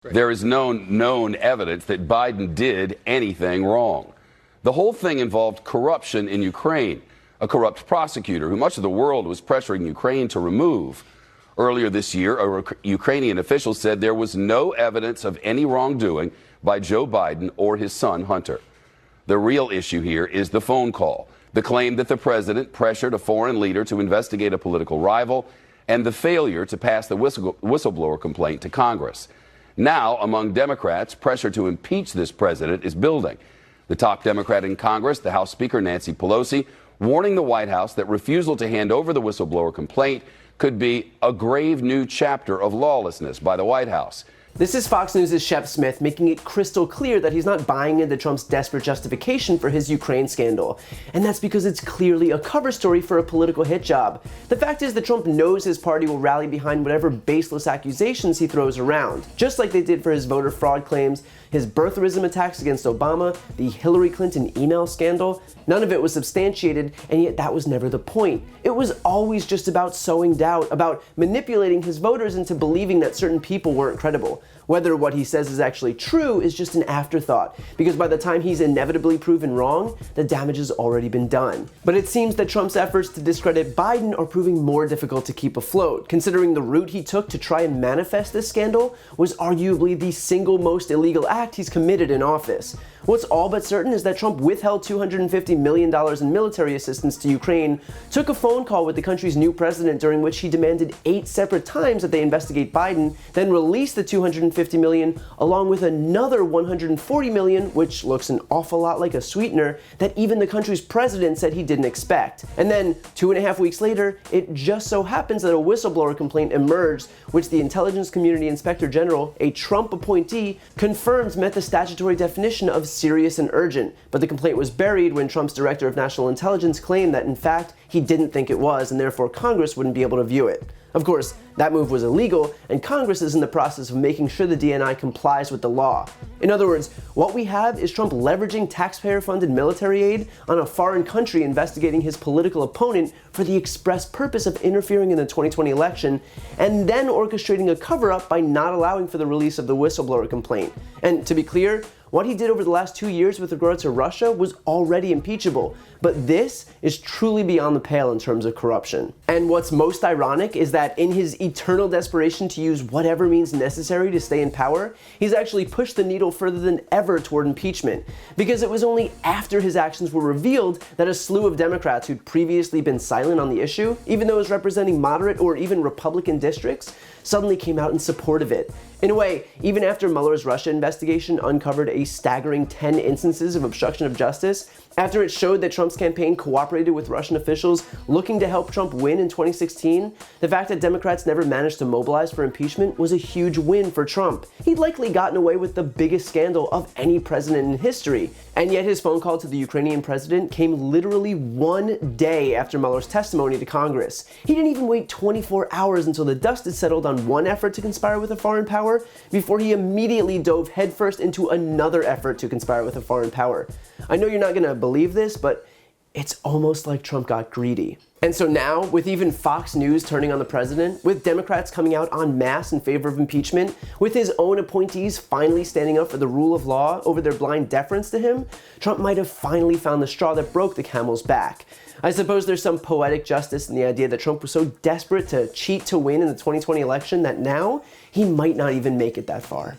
There is no known evidence that Biden did anything wrong. The whole thing involved corruption in Ukraine, a corrupt prosecutor who much of the world was pressuring Ukraine to remove. Earlier this year, a Ukrainian official said there was no evidence of any wrongdoing by Joe Biden or his son, Hunter. The real issue here is the phone call, the claim that the president pressured a foreign leader to investigate a political rival, and the failure to pass the whistleblower complaint to Congress. Now, among Democrats, pressure to impeach this president is building. The top Democrat in Congress, the House Speaker Nancy Pelosi, warning the White House that refusal to hand over the whistleblower complaint could be a grave new chapter of lawlessness by the White House. This is Fox News' Shep Smith making it crystal clear that he's not buying into Trump's desperate justification for his Ukraine scandal. And that's because it's clearly a cover story for a political hit job. The fact is that Trump knows his party will rally behind whatever baseless accusations he throws around, just like they did for his voter fraud claims, his birtherism attacks against Obama, the Hillary Clinton email scandal. None of it was substantiated, and yet that was never the point. It was always just about sowing doubt, about manipulating his voters into believing that certain people weren't credible. Whether what he says is actually true is just an afterthought, because by the time he's inevitably proven wrong, the damage has already been done. But it seems that Trump's efforts to discredit Biden are proving more difficult to keep afloat, considering the route he took to try and manifest this scandal was arguably the single most illegal act he's committed in office. What's all but certain is that Trump withheld $250 million in military assistance to Ukraine, took a phone call with the country's new president during which he demanded 8 separate times that they investigate Biden, then released the $250 million along with another $140 million, which looks an awful lot like a sweetener, that even the country's president said he didn't expect. And then 2.5 weeks later, it just so happens that a whistleblower complaint emerged, which the Intelligence Community Inspector General, a Trump appointee, confirms met the statutory definition of serious and urgent, but the complaint was buried when Trump's Director of National Intelligence claimed that, in fact, he didn't think it was, and therefore Congress wouldn't be able to view it. Of course, that move was illegal, and Congress is in the process of making sure the DNI complies with the law. In other words, what we have is Trump leveraging taxpayer-funded military aid on a foreign country investigating his political opponent for the express purpose of interfering in the 2020 election, and then orchestrating a cover-up by not allowing for the release of the whistleblower complaint. And to be clear, what he did over the last 2 years with regard to Russia was already impeachable, but this is truly beyond the pale in terms of corruption. And what's most ironic is that in his eternal desperation to use whatever means necessary to stay in power, he's actually pushed the needle further than ever toward impeachment, because it was only after his actions were revealed that a slew of Democrats who'd previously been silent on the issue, even those representing moderate or even Republican districts, suddenly came out in support of it. In a way, even after Mueller's Russia investigation uncovered a staggering 10 instances of obstruction of justice, after it showed that Trump's campaign cooperated with Russian officials looking to help Trump win in 2016, the fact that Democrats never managed to mobilize for impeachment was a huge win for Trump. He'd likely gotten away with the biggest scandal of any president in history, and yet his phone call to the Ukrainian president came literally 1 day after Mueller's testimony to Congress. He didn't even wait 24 hours until the dust had settled on one effort to conspire with a foreign power before he immediately dove headfirst into another effort to conspire with a foreign power. I know you're not going to believe this, but it's almost like Trump got greedy. And so now, with even Fox News turning on the president, with Democrats coming out en masse in favor of impeachment, with his own appointees finally standing up for the rule of law over their blind deference to him, Trump might have finally found the straw that broke the camel's back. I suppose there's some poetic justice in the idea that Trump was so desperate to cheat to win in the 2020 election that now he might not even make it that far.